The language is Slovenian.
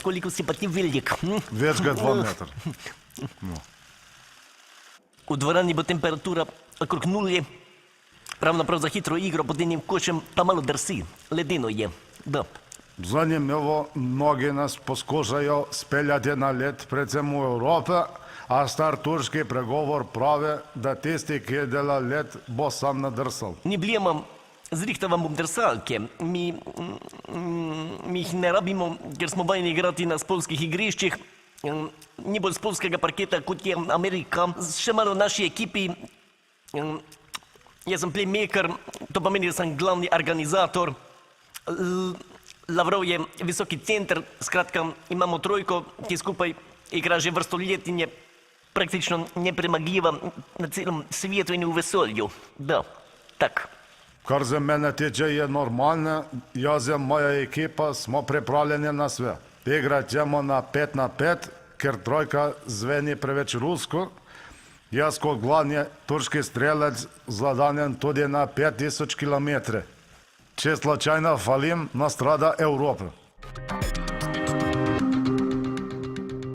Koliko si pa ti velik. Več kot 2 metra. V dvorani bo temperatura okrog nulje. Ravno prav za hitro igro pod enim košem pa malo drsi. Ledeno je. Da. Zanimivo, mnogi nas poskušajo speljati na led, predvsem v Evropi, a star turški pregovor pravi, da tisti, ki dela led, bo sam nadrsal. Ni blema, zrihtavam bom drsalke. Mi jih ne rabimo, ker smo vajeni igrati na spolskih igriščih. Ni bolj spolskega parketa, kot je Amerika. Še malo v naši ekipi. Jaz sem playmaker, to pomeni, da sem glavni organizator. Lavrov je visoki center, skratka, imamo trojko, ki skupaj igra že vrsto let in je praktično nepremagljiva na celem svetu in v vesolju. Da, tak. Kar za mene tiče je normalno, jaz in moja ekipa smo pripravljeni na sve. Igrati ćemo na 5-5, ker trojka zveni preveč rusko. Jaz kot glavni turški strelec zladanjen tudi na 5000 km. Če slučajno falim, nastrada Evropa.